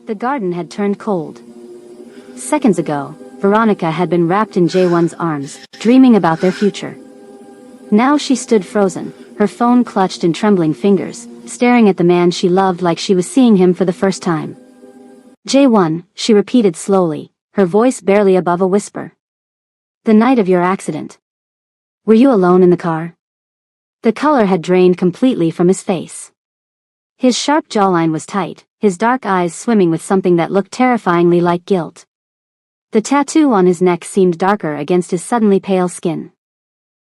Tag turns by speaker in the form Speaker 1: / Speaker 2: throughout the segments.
Speaker 1: The garden had turned cold. Seconds ago, Veronica had been wrapped in J1's arms, dreaming about their future. Now she stood frozen, her phone clutched in trembling fingers, staring at the man she loved like she was seeing him for the first time. J1, she repeated slowly, her voice barely above a whisper. The night of your accident. Were you alone in the car? The color had drained completely from his face. His sharp jawline was tight, his dark eyes swimming with something that looked terrifyingly like guilt. The tattoo on his neck seemed darker against his suddenly pale skin.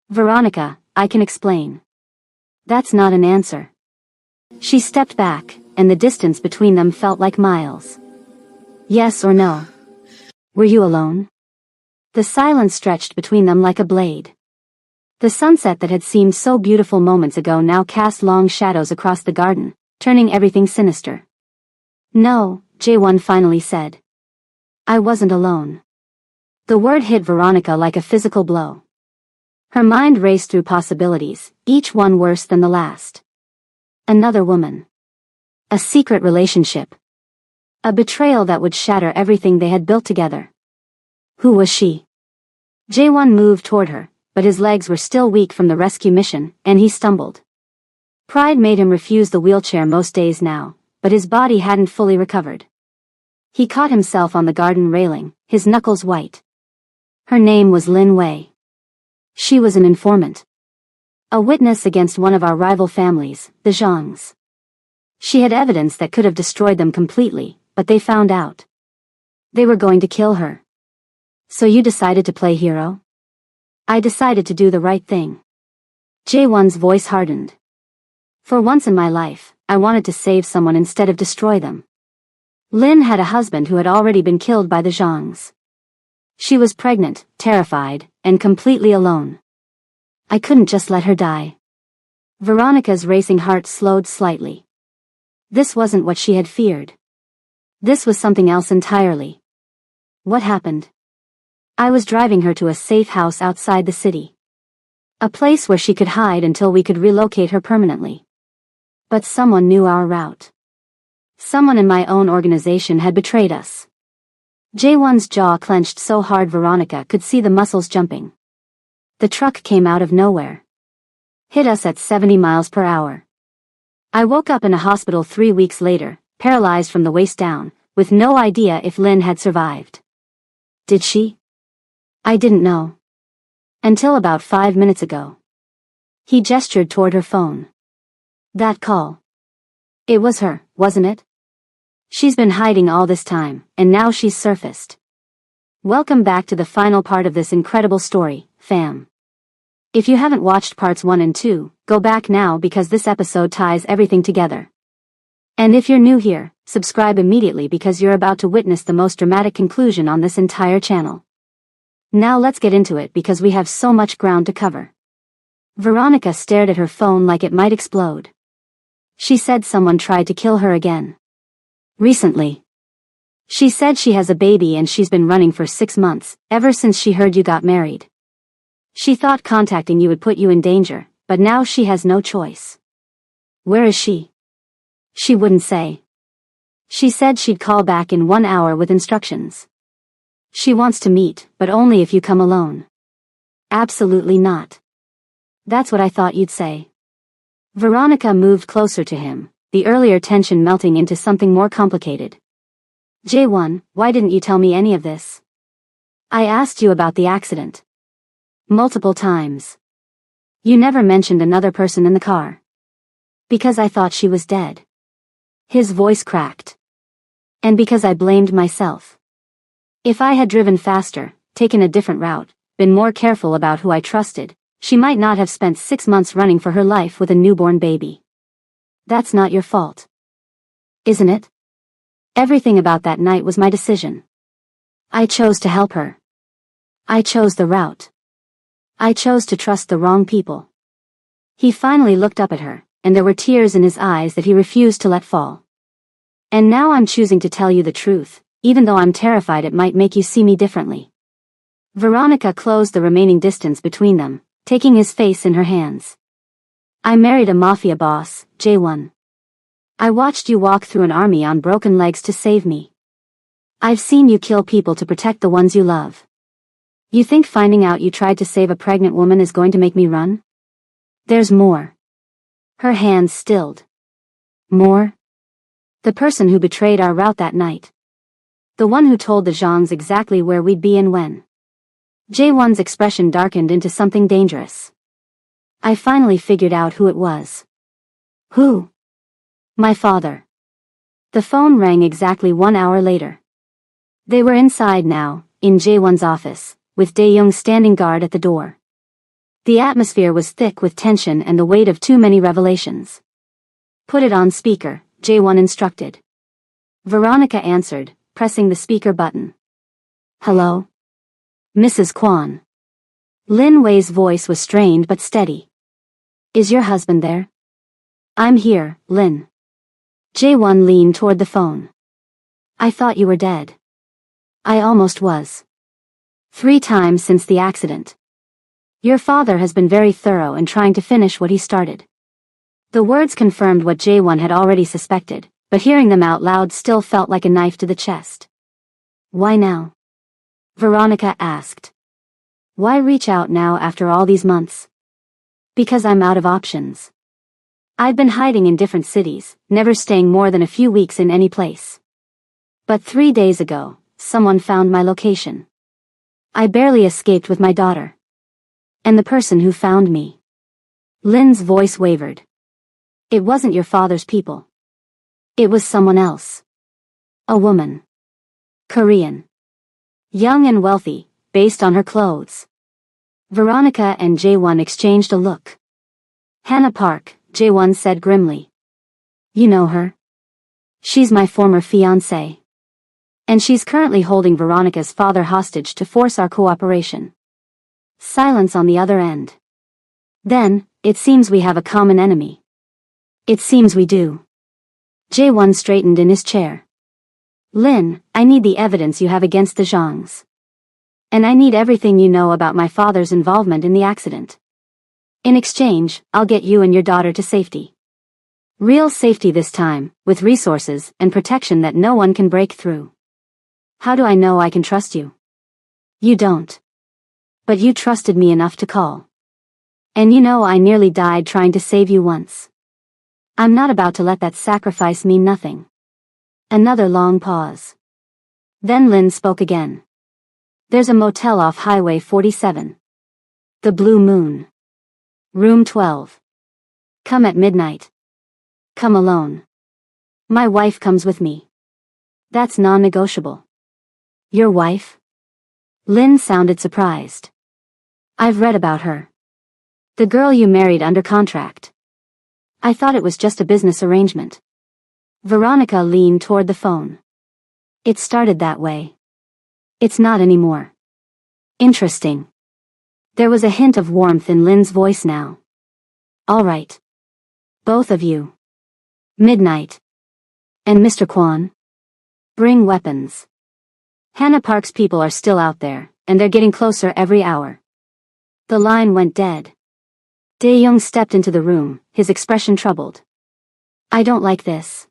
Speaker 1: Veronica, I can explain. That's not an answer. She stepped back, and the distance between them felt like miles. Yes or no? Were you alone? The silence stretched between them like a blade. The sunset that had seemed so beautiful moments ago now cast long shadows across the garden, turning everything sinister. No, J1 finally said. I wasn't alone. The word hit Veronica like a physical blow. Her mind raced through possibilities, each one worse than the last. Another woman. A secret relationship. A betrayal that would shatter everything they had built together. Who was she? J1 moved toward her, but his legs were still weak from the rescue mission, and he stumbled. Pride made him refuse the wheelchair most days now, but his body hadn't fully recovered. He caught himself on the garden railing, his knuckles white. Her name was Lin Wei. She was an informant. A witness against one of our rival families, the Zhangs. She had evidence that could have destroyed them completely, but they found out. They were going to kill her. So you decided to play hero? I decided to do the right thing. J1's voice hardened. For once in my life, I wanted to save someone instead of destroy them. Lin had a husband who had already been killed by the Zhangs. She was pregnant, terrified, and completely alone. I couldn't just let her die. Veronica's racing heart slowed slightly. This wasn't what she had feared. This was something else entirely. What happened? I was driving her to a safe house outside the city. A place where she could hide until we could relocate her permanently. But someone knew our route. Someone in my own organization had betrayed us. J1's jaw clenched so hard Veronica could see the muscles jumping. The truck came out of nowhere. Hit us at 70 miles per hour. I woke up in a hospital 3 weeks later, paralyzed from the waist down, with no idea if Lin had survived. Did she? I didn't know. Until about 5 minutes ago. He gestured toward her phone. That call. It was her, wasn't it? She's been hiding all this time, and now she's surfaced. Welcome back to the final part of this incredible story, fam. If you haven't watched parts 1 and 2, go back now because this episode ties everything together. And if you're new here, subscribe immediately because you're about to witness the most dramatic conclusion on this entire channel. Now let's get into it because we have so much ground to cover. Veronica stared at her phone like it might explode. She said someone tried to kill her again. Recently. She said she has a baby and she's been running for 6 months, ever since she heard you got married. She thought contacting you would put you in danger, but now she has no choice. Where is she? She wouldn't say. She said she'd call back in 1 hour with instructions. She wants to meet, but only if you come alone. Absolutely not. That's what I thought you'd say. Veronica moved closer to him, the earlier tension melting into something more complicated. J1, why didn't you tell me any of this? I asked you about the accident. Multiple times. You never mentioned another person in the car. Because I thought she was dead. His voice cracked. And because I blamed myself. If I had driven faster, taken a different route, been more careful about who I trusted, she might not have spent 6 months running for her life with a newborn baby. That's not your fault. Isn't it? Everything about that night was my decision. I chose to help her. I chose the route. I chose to trust the wrong people. He finally looked up at her, and there were tears in his eyes that he refused to let fall. And now I'm choosing to tell you the truth, even though I'm terrified it might make you see me differently. Veronica closed the remaining distance between them, taking his face in her hands. I married a mafia boss, J1. I watched you walk through an army on broken legs to save me. I've seen you kill people to protect the ones you love. You think finding out you tried to save a pregnant woman is going to make me run? There's more. Her hands stilled. More? The person who betrayed our route that night. The one who told the Zhangs exactly where we'd be and when. Jae-won's expression darkened into something dangerous. I finally figured out who it was. Who? My father. The phone rang exactly 1 hour later. They were inside now, in Jae-won's office, with Dae-young standing guard at the door. The atmosphere was thick with tension and the weight of too many revelations. Put it on speaker, Jae-won instructed. Veronica answered, pressing the speaker button. Hello? Mrs. Kwon. Lin Wei's voice was strained but steady. Is your husband there? I'm here, Lin. Jae-won leaned toward the phone. I thought you were dead. I almost was. 3 times since the accident. Your father has been very thorough in trying to finish what he started. The words confirmed what Jae-won had already suspected, but hearing them out loud still felt like a knife to the chest. Why now? Veronica asked. Why reach out now after all these months? Because I'm out of options. I've been hiding in different cities, never staying more than a few weeks in any place. But 3 days ago, someone found my location. I barely escaped with my daughter. And the person who found me. Lin's voice wavered. It wasn't your father's people. It was someone else. A woman. Korean. Young and wealthy, based on her clothes. Veronica and Jae-won exchanged a look. Hannah Park, Jae-won said grimly. You know her? She's my former fiancé. And she's currently holding Veronica's father hostage to force our cooperation. Silence on the other end. Then, it seems we have a common enemy. It seems we do. Jae-won straightened in his chair. Lin, I need the evidence you have against the Zhangs. And I need everything you know about my father's involvement in the accident. In exchange, I'll get you and your daughter to safety. Real safety this time, with resources and protection that no one can break through. How do I know I can trust you? You don't. But you trusted me enough to call. And you know I nearly died trying to save you once. I'm not about to let that sacrifice mean nothing. Another long pause. Then Lin spoke again. There's a motel off Highway 47. The Blue Moon. Room 12. Come at midnight. Come alone. My wife comes with me. That's non-negotiable. Your wife? Lin sounded surprised. I've read about her. The girl you married under contract. I thought it was just a business arrangement. Veronica leaned toward the phone. It started that way. It's not anymore. Interesting. There was a hint of warmth in Lin's voice now. All right. Both of you. Midnight. And Mr. Kwon? Bring weapons. Hannah Park's people are still out there, and they're getting closer every hour. The line went dead. Dae-young stepped into the room, his expression troubled. I don't like this.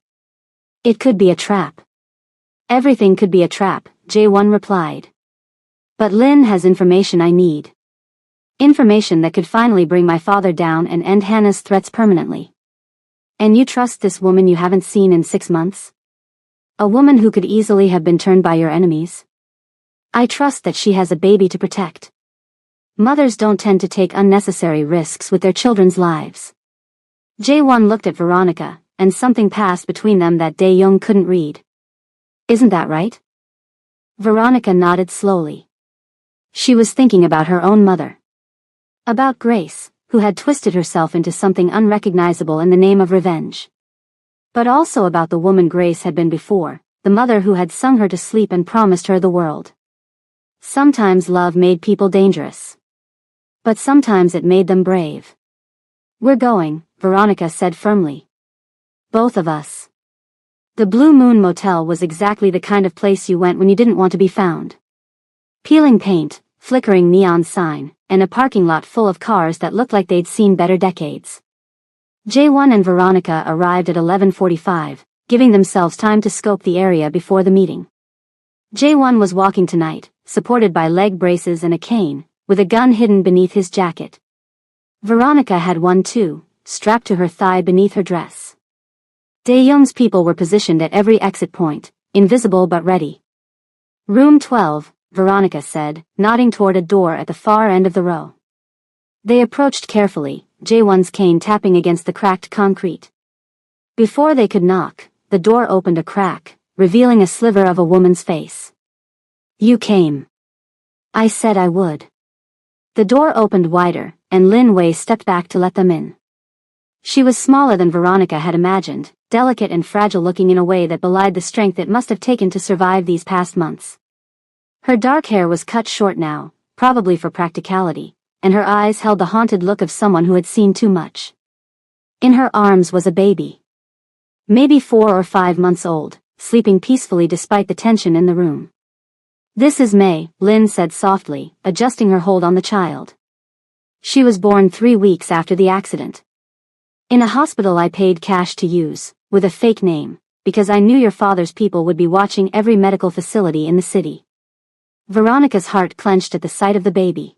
Speaker 1: It could be a trap. Everything could be a trap, Jae-won replied. But Lin has information I need. Information that could finally bring my father down and end Hannah's threats permanently. And you trust this woman you haven't seen in 6 months? A woman who could easily have been turned by your enemies? I trust that she has a baby to protect. Mothers don't tend to take unnecessary risks with their children's lives. Jae-won looked at Veronica, and something passed between them that Dae-young couldn't read. Isn't that right? Veronica nodded slowly. She was thinking about her own mother. About Grace, who had twisted herself into something unrecognizable in the name of revenge. But also about the woman Grace had been before, the mother who had sung her to sleep and promised her the world. Sometimes love made people dangerous. But sometimes it made them brave. We're going, Veronica said firmly. Both of us. The Blue Moon Motel was exactly the kind of place you went when you didn't want to be found. Peeling paint, flickering neon sign, and a parking lot full of cars that looked like they'd seen better decades. Jaewon and Veronica arrived at 11:45, giving themselves time to scope the area before the meeting. Jaewon was walking tonight, supported by leg braces and a cane, with a gun hidden beneath his jacket. Veronica had one too, strapped to her thigh beneath her dress. Daeyoung's people were positioned at every exit point, invisible but ready. Room 12, Veronica said, nodding toward a door at the far end of the row. They approached carefully, Jaewon's cane tapping against the cracked concrete. Before they could knock, the door opened a crack, revealing a sliver of a woman's face. "You came. I said I would." The door opened wider, and Lin Wei stepped back to let them in. She was smaller than Veronica had imagined, delicate and fragile looking in a way that belied the strength it must have taken to survive these past months. Her dark hair was cut short now, probably for practicality, and her eyes held the haunted look of someone who had seen too much. In her arms was a baby. Maybe 4 or 5 months old, sleeping peacefully despite the tension in the room. "This is May," Lin said softly, adjusting her hold on the child. "She was born 3 weeks after the accident. In a hospital I paid cash to use, with a fake name, because I knew your father's people would be watching every medical facility in the city." Veronica's heart clenched at the sight of the baby.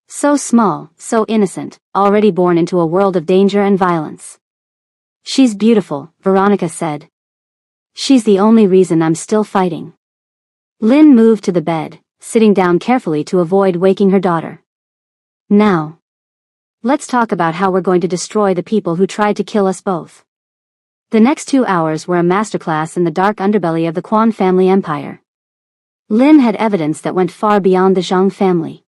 Speaker 1: So small, so innocent, already born into a world of danger and violence. "She's beautiful," Veronica said. "She's the only reason I'm still fighting." Lin moved to the bed, sitting down carefully to avoid waking her daughter. "Now, let's talk about how we're going to destroy the people who tried to kill us both." The next 2 hours were a masterclass in the dark underbelly of the Kwon family empire. Lin had evidence that went far beyond the Zhang family.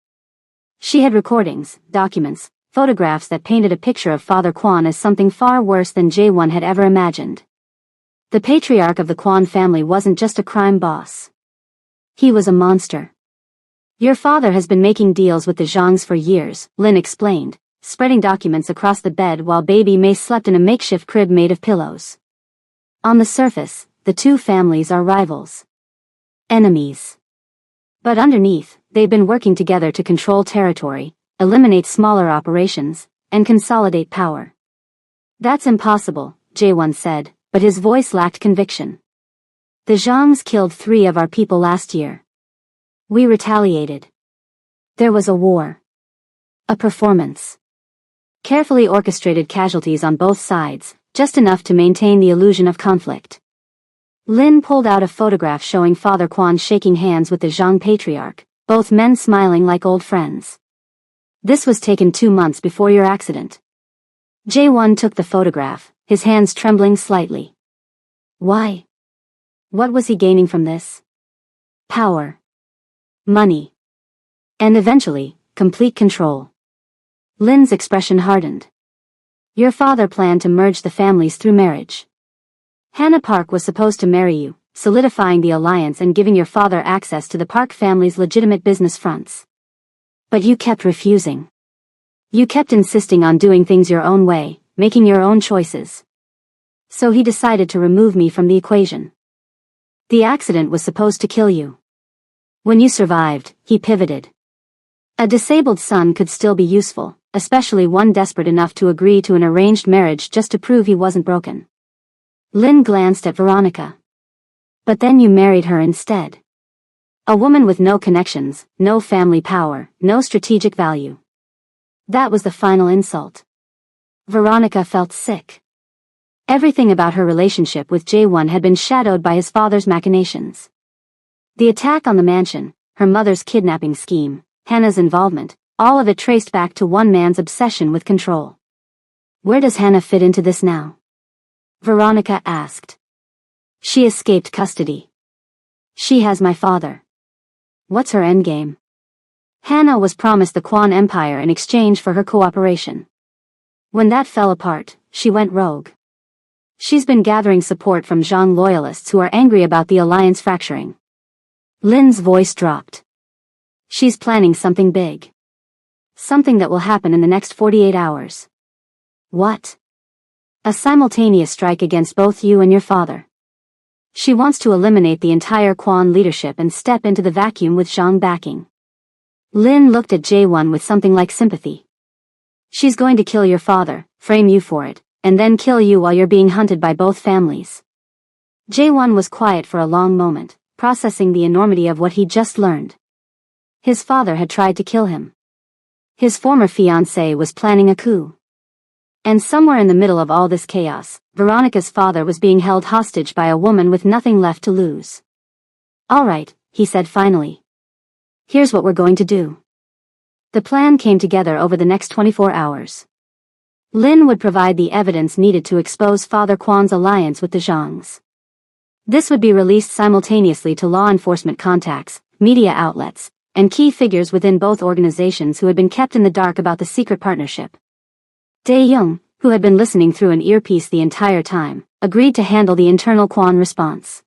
Speaker 1: She had recordings, documents, photographs that painted a picture of Father Kwon as something far worse than Jaewon had ever imagined. The patriarch of the Kwon family wasn't just a crime boss. He was a monster. "Your father has been making deals with the Zhangs for years," Lin explained, spreading documents across the bed while baby May slept in a makeshift crib made of pillows. On the surface, the two families are rivals. Enemies. But underneath, they've been working together to control territory, eliminate smaller operations, and consolidate power. "That's impossible," Jaewon said, but his voice lacked conviction. "The Zhangs killed 3 of our people last year. We retaliated. There was a war. A performance. Carefully orchestrated casualties on both sides, just enough to maintain the illusion of conflict." Lin pulled out a photograph showing Father Kwon shaking hands with the Zhang patriarch, both men smiling like old friends. "This was taken 2 months before your accident." Jaewon took the photograph, his hands trembling slightly. Why? What was he gaining from this? Power. Money. And eventually, complete control. Lin's expression hardened. "Your father planned to merge the families through marriage. Hannah Park was supposed to marry you, solidifying the alliance and giving your father access to the Park family's legitimate business fronts. But you kept refusing. You kept insisting on doing things your own way, making your own choices. So he decided to remove me from the equation. The accident was supposed to kill you. When you survived, he pivoted. A disabled son could still be useful, especially one desperate enough to agree to an arranged marriage just to prove he wasn't broken." Lin glanced at Veronica. "But then you married her instead. A woman with no connections, no family power, no strategic value. That was the final insult." Veronica felt sick. Everything about her relationship with Jaewon had been shadowed by his father's machinations. The attack on the mansion, her mother's kidnapping scheme, Hannah's involvement, all of it traced back to one man's obsession with control. "Where does Hannah fit into this now?" Veronica asked. "She escaped custody. She has my father. What's her endgame?" Hannah was promised the Kwon Empire in exchange for her cooperation. When that fell apart, she went rogue. She's been gathering support from Zhang loyalists who are angry about the alliance fracturing. Lin's voice dropped. "She's planning something big. Something that will happen in the next 48 hours. What? A simultaneous strike against both you and your father. She wants to eliminate the entire Kwon leadership and step into the vacuum with Zhang backing." Lin looked at Jaewon with something like sympathy. "She's going to kill your father, frame you for it, and then kill you while you're being hunted by both families. Jae-won was quiet for a long moment, processing the enormity of what he'd just learned. His father had tried to kill him. His former fiancée was planning a coup. And somewhere in the middle of all this chaos, Veronica's father was being held hostage by a woman with nothing left to lose. "All right," he said finally. "Here's what we're going to do." The plan came together over the next 24 hours. Lin would provide the evidence needed to expose Father Kwan's alliance with the Zhangs. This would be released simultaneously to law enforcement contacts, media outlets, and key figures within both organizations who had been kept in the dark about the secret partnership. Dae-young, who had been listening through an earpiece the entire time, agreed to handle the internal Kwan response.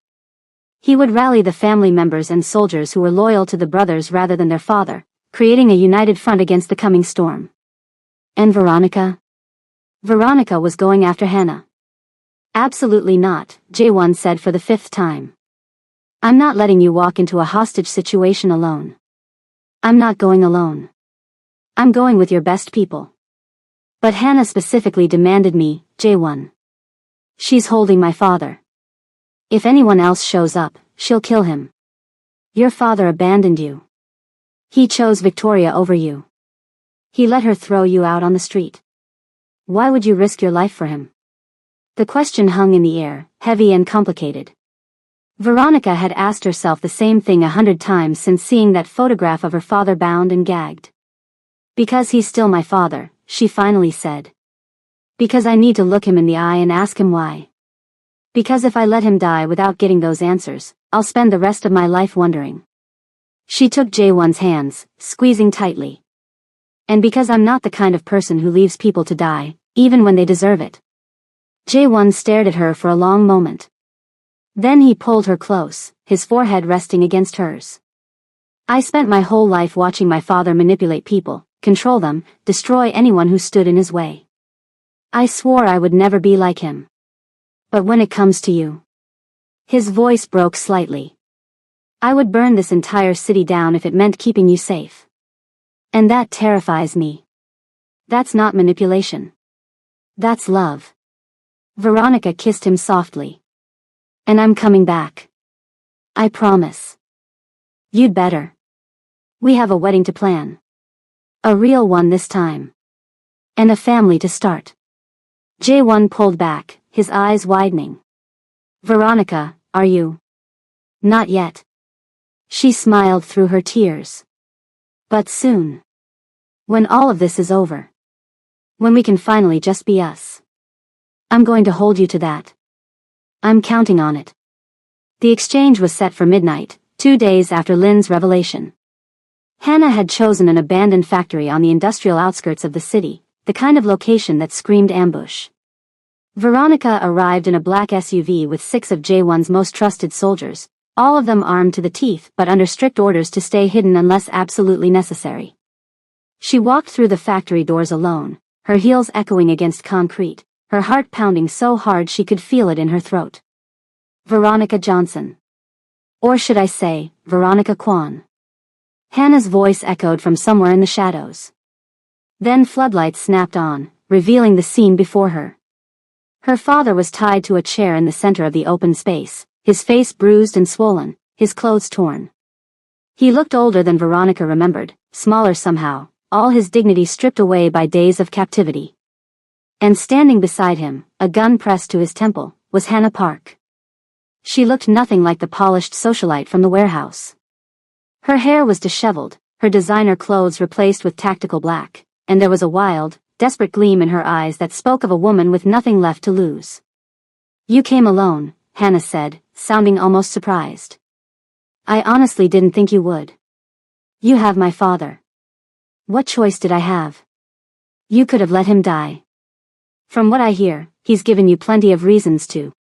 Speaker 1: He would rally the family members and soldiers who were loyal to the brothers rather than their father, creating a united front against the coming storm. And Veronica? Veronica was going after Hannah. "Absolutely not," Jae-won said for the 5th time. "I'm not letting you walk into a hostage situation alone. I'm not going alone. I'm going with your best people." "But Hannah specifically demanded me, Jae-won. She's holding my father. If anyone else shows up, she'll kill him. Your father abandoned you. He chose Victoria over you. He let her throw you out on the street. Why would you risk your life for him?" The question hung in the air, heavy and complicated. Veronica had asked herself the same thing 100 times since seeing that photograph of her father bound and gagged. "Because he's still my father," she finally said. "Because I need to look him in the eye and ask him why. Because if I let him die without getting those answers, I'll spend the rest of my life wondering." She took Jae-won's hands, squeezing tightly. "And because I'm not the kind of person who leaves people to die, even when they deserve it." Jae-won stared at her for a long moment. Then he pulled her close, his forehead resting against hers. "I spent my whole life watching my father manipulate people, control them, destroy anyone who stood in his way. I swore I would never be like him. But when it comes to you..." His voice broke slightly. "I would burn this entire city down if it meant keeping you safe. And that terrifies me. That's not manipulation. That's love." Veronica kissed him softly. "And I'm coming back. I promise." "You'd better. We have a wedding to plan. A real one this time. And a family to start." Jae-won pulled back, his eyes widening. "Veronica, are you?" "Not yet." She smiled through her tears. "But soon. When all of this is over. When we can finally just be us. I'm going to hold you to that. I'm counting on it." The exchange was set for midnight, 2 days after Lin's revelation. Hannah had chosen an abandoned factory on the industrial outskirts of the city, the kind of location that screamed ambush. Veronica arrived in a black SUV with 6 of Jae-won's most trusted soldiers, all of them armed to the teeth but under strict orders to stay hidden unless absolutely necessary. She walked through the factory doors alone, her heels echoing against concrete, her heart pounding so hard she could feel it in her throat. Veronica Johnson. Or should I say, Veronica Kwan. Hannah's voice echoed from somewhere in the shadows. Then floodlights snapped on, revealing the scene before her. Her father was tied to a chair in the center of the open space, his face bruised and swollen, his clothes torn. He looked older than Veronica remembered, smaller somehow, all his dignity stripped away by days of captivity. And standing beside him, a gun pressed to his temple, was Hannah Park. She looked nothing like the polished socialite from the warehouse. Her hair was disheveled, her designer clothes replaced with tactical black, and there was a wild, desperate gleam in her eyes that spoke of a woman with nothing left to lose. "You came alone," Hannah said, sounding almost surprised. "I honestly didn't think you would. You have my father. What choice did I have? You could have let him die. From what I hear, he's given you plenty of reasons to."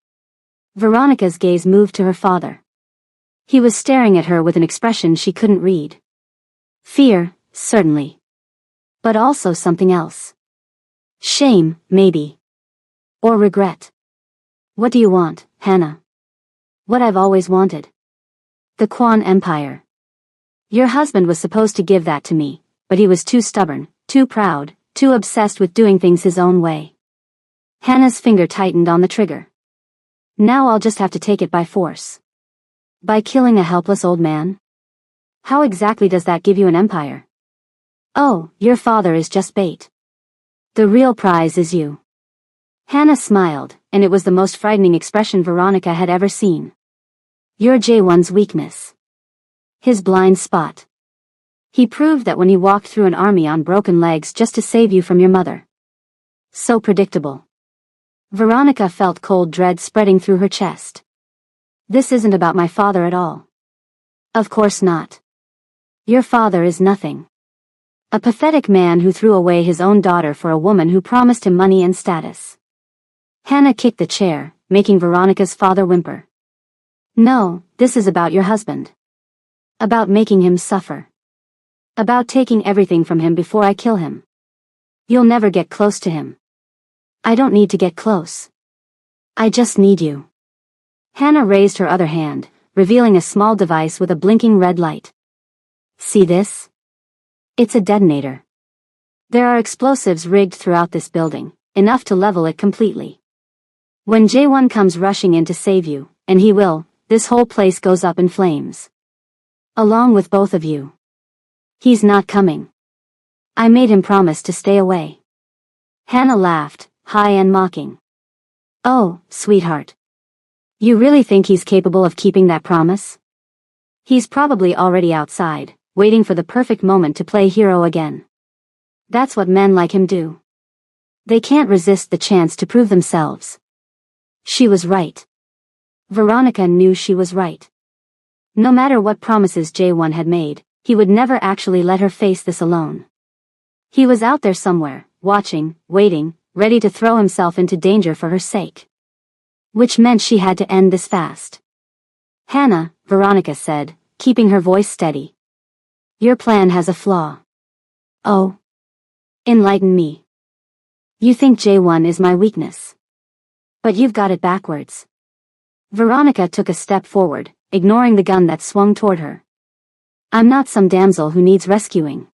Speaker 1: Veronica's gaze moved to her father. He was staring at her with an expression she couldn't read. Fear, certainly. But also something else. Shame, maybe. Or regret. "What do you want, Hannah?" "What I've always wanted. The Kwan Empire. Your husband was supposed to give that to me, but he was too stubborn, too proud, too obsessed with doing things his own way." Hannah's finger tightened on the trigger. Now I'll just have to take it by force. By killing a helpless old man? How exactly does that give you an empire? Oh, your father is just bait. The real prize is you. Hannah smiled, and it was the most frightening expression Veronica had ever seen. You're J1's weakness. His blind spot. He proved that when he walked through an army on broken legs just to save you from your mother. So predictable. Veronica felt cold dread spreading through her chest. This isn't about my father at all. Of course not. Your father is nothing. A pathetic man who threw away his own daughter for a woman who promised him money and status. Hannah kicked the chair, making Veronica's father whimper. No, this is about your husband. About making him suffer. About taking everything from him before I kill him. You'll never get close to him. I don't need to get close. I just need you. Hannah raised her other hand, revealing a small device with a blinking red light. See this? It's a detonator. There are explosives rigged throughout this building, enough to level it completely. When J1 comes rushing in to save you, and he will, this whole place goes up in flames. Along with both of you. He's not coming. I made him promise to stay away. Hannah laughed, high and mocking. Oh, sweetheart. You really think he's capable of keeping that promise? He's probably already outside, waiting for the perfect moment to play hero again. That's what men like him do. They can't resist the chance to prove themselves. She was right. Veronica knew she was right. No matter what promises J1 had made, he would never actually let her face this alone. He was out there somewhere, watching, waiting, ready to throw himself into danger for her sake. Which meant she had to end this fast. Hannah, Veronica said, keeping her voice steady. Your plan has a flaw. Oh. Enlighten me. You think J1 is my weakness. But you've got it backwards. Veronica took a step forward, ignoring the gun that swung toward her. I'm not some damsel who needs rescuing.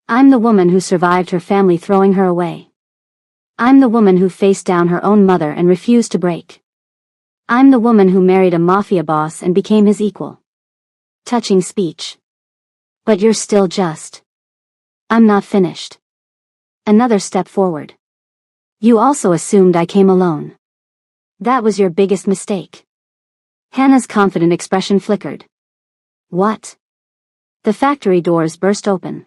Speaker 1: I'm the woman who survived her family throwing her away. I'm the woman who faced down her own mother and refused to break. I'm the woman who married a mafia boss and became his equal. Touching speech. But you're still just. I'm not finished. Another step forward. You also assumed I came alone. That was your biggest mistake. Hannah's confident expression flickered. What? The factory doors burst open.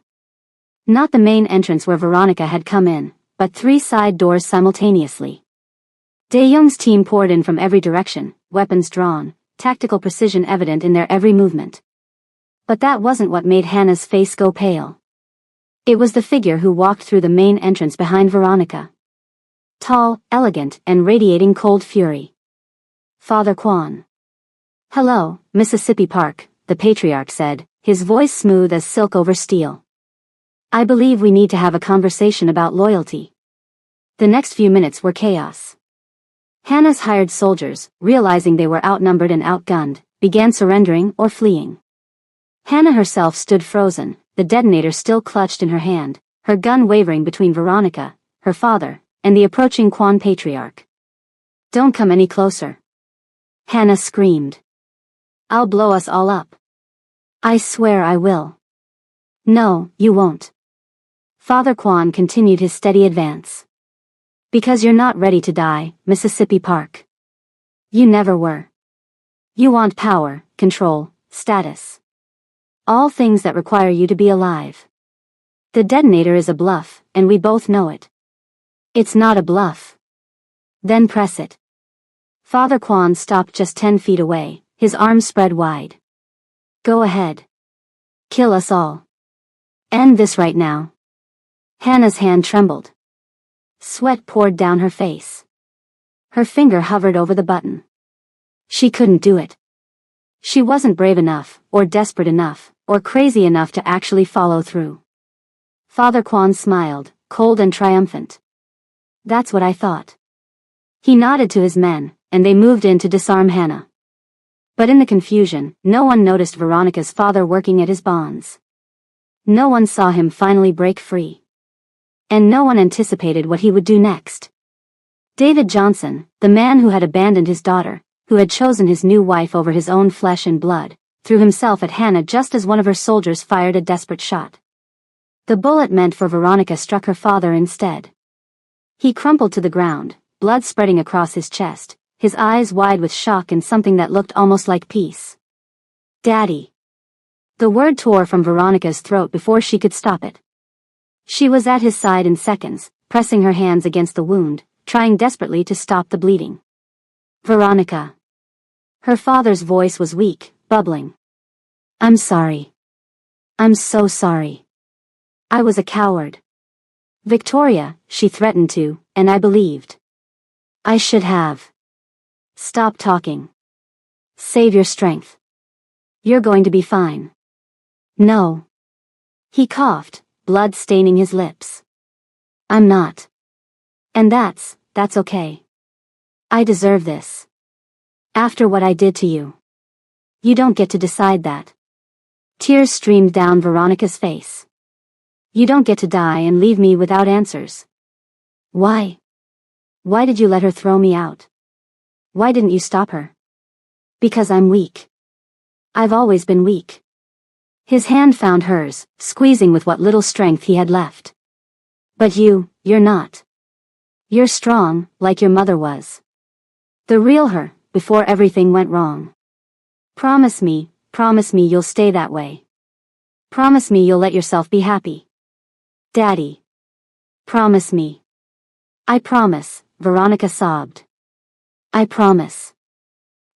Speaker 1: Not the main entrance where Veronica had come in, but 3 side doors simultaneously. Dae-Young's team poured in from every direction, weapons drawn, tactical precision evident in their every movement. But that wasn't what made Hannah's face go pale. It was the figure who walked through the main entrance behind Veronica. Tall, elegant, and radiating cold fury. Father Kwan. Hello, Mississippi Park, the patriarch said, his voice smooth as silk over steel. I believe we need to have a conversation about loyalty. The next few minutes were chaos. Hannah's hired soldiers, realizing they were outnumbered and outgunned, began surrendering or fleeing. Hannah herself stood frozen, the detonator still clutched in her hand, her gun wavering between Veronica, her father, and the approaching Kwan patriarch. Don't come any closer. Hannah screamed. I'll blow us all up. I swear I will. No, you won't. Father Kwan continued his steady advance. Because you're not ready to die, Mississippi Park. You never were. You want power, control, status. All things that require you to be alive. The detonator is a bluff, and we both know it. It's not a bluff. Then press it. Father Kwan stopped just 10 feet away, his arms spread wide. Go ahead. Kill us all. End this right now. Hannah's hand trembled. Sweat poured down her face. Her finger hovered over the button. She couldn't do it. She wasn't brave enough, or desperate enough, or crazy enough to actually follow through. Father Kwan smiled, cold and triumphant. That's what I thought. He nodded to his men, and they moved in to disarm Hannah. But in the confusion, no one noticed Veronica's father working at his bonds. No one saw him finally break free. And no one anticipated what he would do next. David Johnson, the man who had abandoned his daughter, who had chosen his new wife over his own flesh and blood, threw himself at Hannah just as one of her soldiers fired a desperate shot. The bullet meant for Veronica struck her father instead. He crumpled to the ground, blood spreading across his chest, his eyes wide with shock and something that looked almost like peace. Daddy. The word tore from Veronica's throat before she could stop it. She was at his side in seconds, pressing her hands against the wound, trying desperately to stop the bleeding. Veronica. Her father's voice was weak, bubbling. I'm sorry. I'm so sorry. I was a coward. Victoria, she threatened to, and I believed. I should have. Stop talking. Save your strength. You're going to be fine. No. He coughed, blood staining his lips. I'm not. And that's okay. I deserve this. After what I did to you. You don't get to decide that. Tears streamed down Veronica's face. You don't get to die and leave me without answers. Why? Why did you let her throw me out? Why didn't you stop her? Because I'm weak. I've always been weak. His hand found hers, squeezing with what little strength he had left. But you're not. You're strong, like your mother was. The real her, before everything went wrong. Promise me you'll stay that way. Promise me you'll let yourself be happy. Daddy. Promise me. I promise, Veronica sobbed. I promise.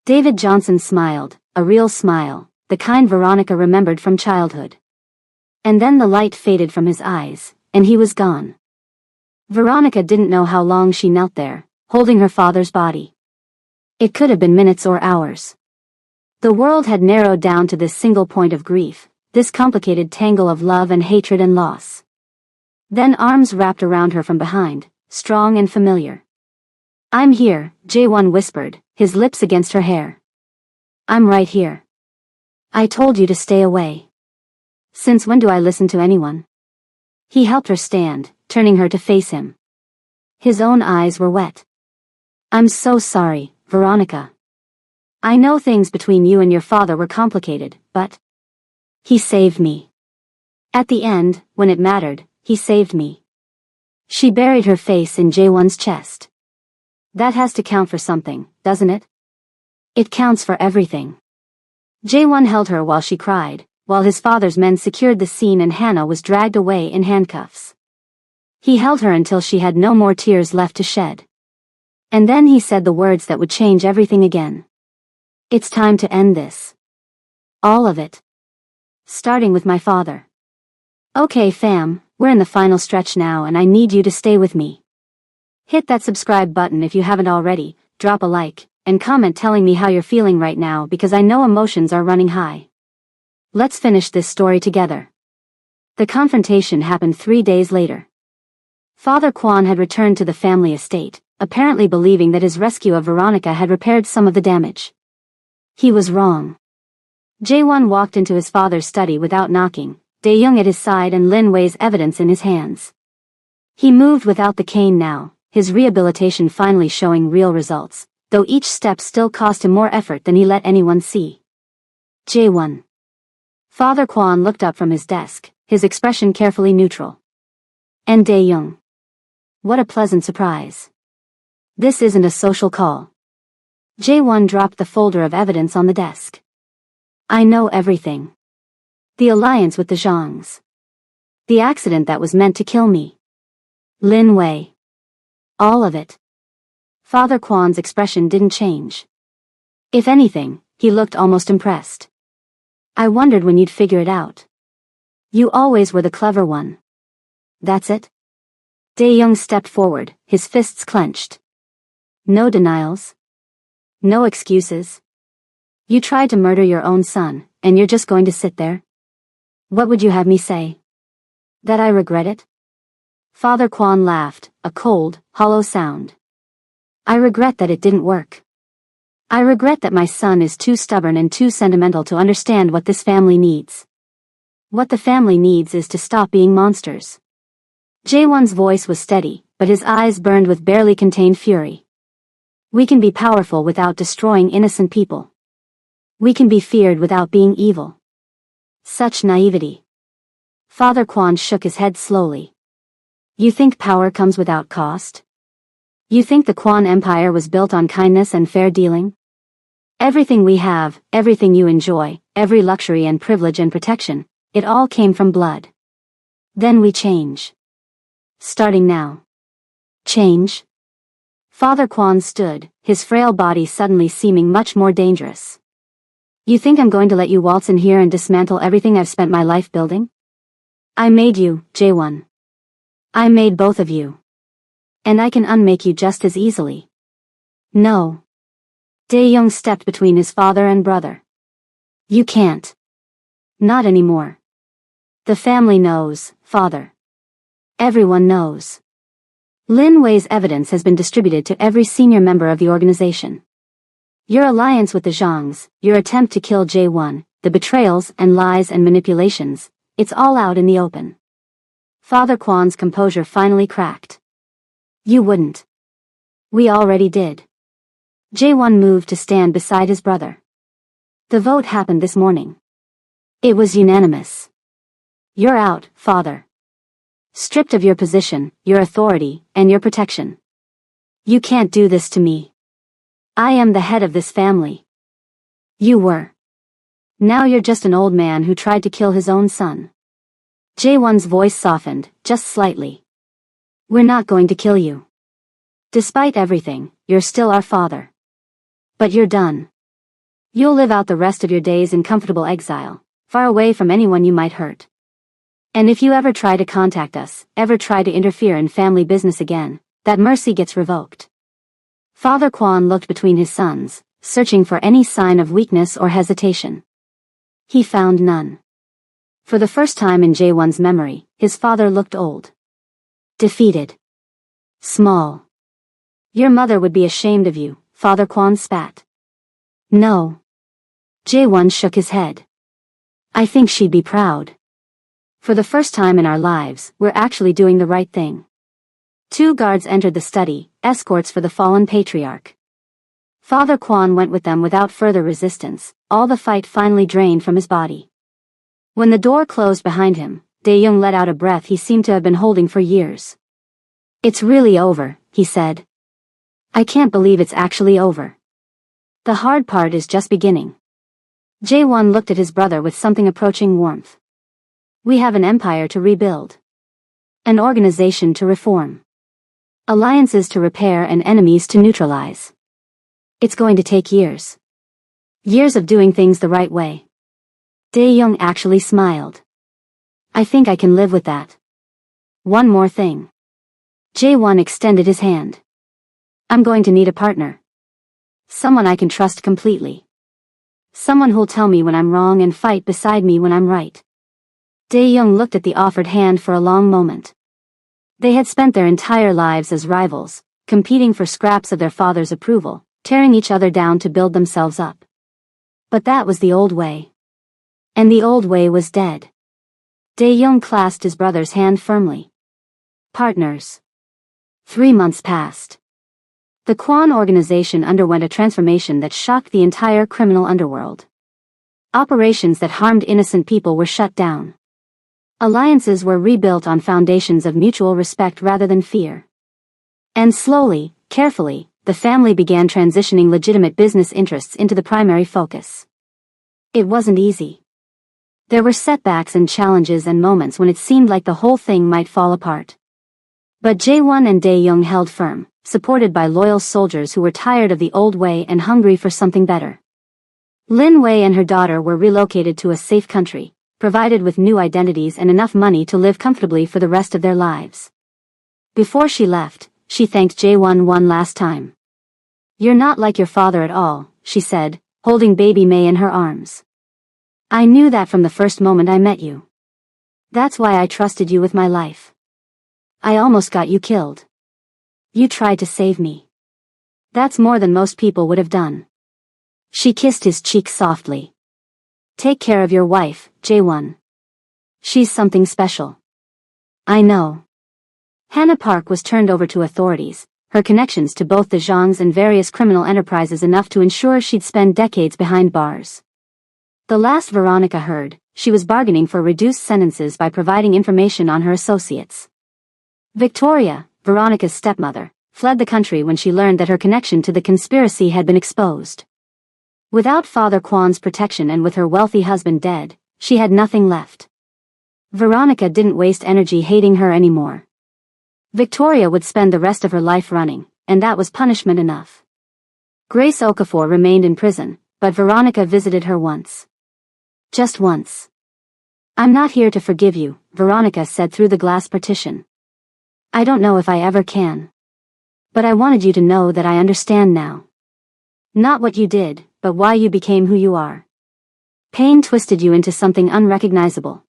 Speaker 1: David Johnson smiled, a real smile, the kind Veronica remembered from childhood. And then the light faded from his eyes, and he was gone. Veronica didn't know how long she knelt there, holding her father's body. It could have been minutes or hours. The world had narrowed down to this single point of grief, this complicated tangle of love and hatred and loss. Then arms wrapped around her from behind, strong and familiar. I'm here, J1 whispered, his lips against her hair. I'm right here. I told you to stay away. Since when do I listen to anyone? He helped her stand, turning her to face him. His own eyes were wet. I'm so sorry, Veronica. I know things between you and your father were complicated, but he saved me. At the end, when it mattered, he saved me. She buried her face in J1's chest. That has to count for something, doesn't it? It counts for everything. J1 held her while she cried, while his father's men secured the scene and Hannah was dragged away in handcuffs. He held her until she had no more tears left to shed. And then he said the words that would change everything again. It's time to end this. All of it. Starting with my father. Okay fam, we're in the final stretch now and I need you to stay with me. Hit that subscribe button if you haven't already, drop a like, and comment telling me how you're feeling right now because I know emotions are running high. Let's finish this story together. The confrontation happened 3 days later. Father Kwan had returned to the family estate, apparently believing that his rescue of Veronica had repaired some of the damage. He was wrong. Jae-won walked into his father's study without knocking, Dae-young at his side and Lin Wei's evidence in his hands. He moved without the cane now, his rehabilitation finally showing real results, though each step still cost him more effort than he let anyone see. Jae-won. Father Kwan looked up from his desk, his expression carefully neutral. And Dae-young. What a pleasant surprise. This isn't a social call. Jae-won dropped the folder of evidence on the desk. I know everything. The alliance with the Zhangs. The accident that was meant to kill me. Lin Wei. All of it. Father Kwan's expression didn't change. If anything, he looked almost impressed. I wondered when you'd figure it out. You always were the clever one. That's it? Dae-young stepped forward, his fists clenched. No denials. No excuses. You tried to murder your own son, and you're just going to sit there? What would you have me say? That I regret it? Father Kwan laughed, a cold, hollow sound. I regret that it didn't work. I regret that my son is too stubborn and too sentimental to understand what this family needs. What the family needs is to stop being monsters. Jae-won's voice was steady, but his eyes burned with barely contained fury. We can be powerful without destroying innocent people. We can be feared without being evil. Such naivety. Father Quan shook his head slowly. You think power comes without cost? You think the Quan Empire was built on kindness and fair dealing? Everything we have, everything you enjoy, every luxury and privilege and protection, it all came from blood. Then we change. Starting now. Change? Father Quan stood, his frail body suddenly seeming much more dangerous. You think I'm going to let you waltz in here and dismantle everything I've spent my life building? I made you, J1. I made both of you. And I can unmake you just as easily. No. Dae-young stepped between his father and brother. You can't. Not anymore. The family knows, father. Everyone knows. Lin Wei's evidence has been distributed to every senior member of the organization. Your alliance with the Zhangs, your attempt to kill J1, the betrayals and lies and manipulations, it's all out in the open. Father Quan's composure finally cracked. You wouldn't. We already did. J1 moved to stand beside his brother. The vote happened this morning. It was unanimous. You're out, father. Stripped of your position, your authority, and your protection. You can't do this to me. I am the head of this family. You were. Now you're just an old man who tried to kill his own son. J1's voice softened, just slightly. We're not going to kill you. Despite everything, you're still our father. But you're done. You'll live out the rest of your days in comfortable exile, far away from anyone you might hurt. And if you ever try to contact us, ever try to interfere in family business again, that mercy gets revoked. Father Quan looked between his sons, searching for any sign of weakness or hesitation. He found none. For the first time in J1's memory, his father looked old. Defeated. Small. Your mother would be ashamed of you, Father Quan spat. No. J1 shook his head. I think she'd be proud. For the first time in our lives, we're actually doing the right thing. 2 guards entered the study, escorts for the fallen patriarch. Father Quan went with them without further resistance, all the fight finally drained from his body. When the door closed behind him, Dae-young let out a breath he seemed to have been holding for years. It's really over, he said. I can't believe it's actually over. The hard part is just beginning. J1 looked at his brother with something approaching warmth. We have an empire to rebuild. An organization to reform. Alliances to repair and enemies to neutralize. It's going to take years. Years of doing things the right way. Dae-young actually smiled. I think I can live with that. One more thing. J1 extended his hand. I'm going to need a partner. Someone I can trust completely. Someone who'll tell me when I'm wrong and fight beside me when I'm right. Dae-young looked at the offered hand for a long moment. They had spent their entire lives as rivals, competing for scraps of their father's approval, tearing each other down to build themselves up. But that was the old way. And the old way was dead. Dae-young clasped his brother's hand firmly. Partners. 3 months passed. The Quan organization underwent a transformation that shocked the entire criminal underworld. Operations that harmed innocent people were shut down. Alliances were rebuilt on foundations of mutual respect rather than fear. And slowly, carefully, the family began transitioning legitimate business interests into the primary focus. It wasn't easy. There were setbacks and challenges and moments when it seemed like the whole thing might fall apart. But Jae-won and Dae-young held firm, supported by loyal soldiers who were tired of the old way and hungry for something better. Lin Wei and her daughter were relocated to a safe country, provided with new identities and enough money to live comfortably for the rest of their lives. Before she left, she thanked Jae-won one last time. You're not like your father at all, she said, holding baby Mei in her arms. I knew that from the first moment I met you. That's why I trusted you with my life. I almost got you killed. You tried to save me. That's more than most people would have done. She kissed his cheek softly. Take care of your wife, Jae-won. She's something special. I know. Hannah Park was turned over to authorities, her connections to both the Zhangs and various criminal enterprises enough to ensure she'd spend decades behind bars. The last Veronica heard, she was bargaining for reduced sentences by providing information on her associates. Victoria, Veronica's stepmother, fled the country when she learned that her connection to the conspiracy had been exposed. Without Father Kwan's protection and with her wealthy husband dead, she had nothing left. Veronica didn't waste energy hating her anymore. Victoria would spend the rest of her life running, and that was punishment enough. Grace Okafor remained in prison, but Veronica visited her once. Just once. "I'm not here to forgive you," Veronica said through the glass partition. "I don't know if I ever can. But I wanted you to know that I understand now. Not what you did, but why you became who you are. Pain twisted you into something unrecognizable.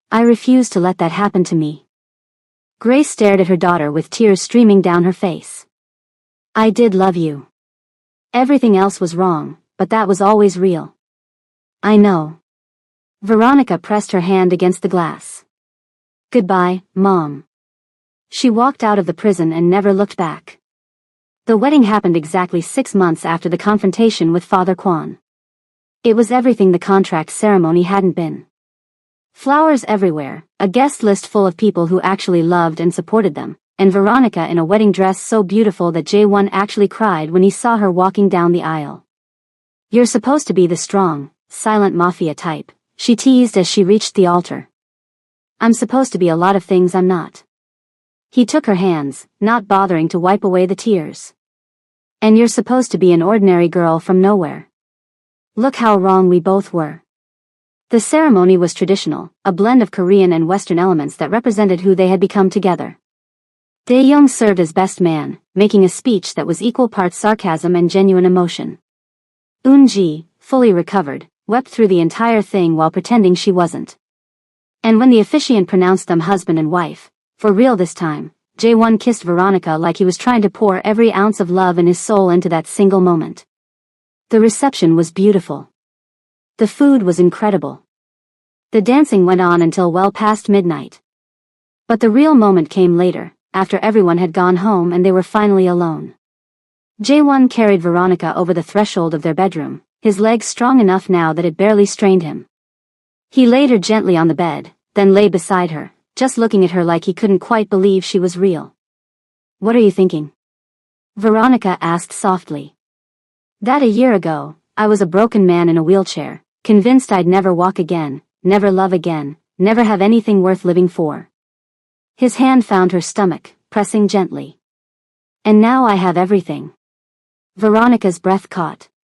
Speaker 1: I refuse to let that happen to me." Grace stared at her daughter with tears streaming down her face. "I did love you. Everything else was wrong, but that was always real." "I know." Veronica pressed her hand against the glass. "Goodbye, Mom." She walked out of the prison and never looked back. The wedding happened exactly 6 months after the confrontation with Father Kwan. It was everything the contract ceremony hadn't been. Flowers everywhere, a guest list full of people who actually loved and supported them, and Veronica in a wedding dress so beautiful that Jae-won actually cried when he saw her walking down the aisle. "You're supposed to be the strong, silent mafia type," she teased as she reached the altar. "I'm supposed to be a lot of things I'm not." He took her hands, not bothering to wipe away the tears. "And you're supposed to be an ordinary girl from nowhere. Look how wrong we both were." The ceremony was traditional, a blend of Korean and Western elements that represented who they had become together. Dae-young served as best man, making a speech that was equal parts sarcasm and genuine emotion. Eun-ji, fully recovered, wept through the entire thing while pretending she wasn't. And when the officiant pronounced them husband and wife, for real this time, Jae-won kissed Veronica like he was trying to pour every ounce of love in his soul into that single moment. The reception was beautiful. The food was incredible. The dancing went on until well past midnight. But the real moment came later, after everyone had gone home and they were finally alone. Jae-won carried Veronica over the threshold of their bedroom, his legs strong enough now that it barely strained him. He laid her gently on the bed, then lay beside her, just looking at her like he couldn't quite believe she was real. "What are you thinking?" Veronica asked softly. "That a year ago, I was a broken man in a wheelchair, convinced I'd never walk again, never love again, never have anything worth living for." His hand found her stomach, pressing gently. "And now I have everything." Veronica's breath caught.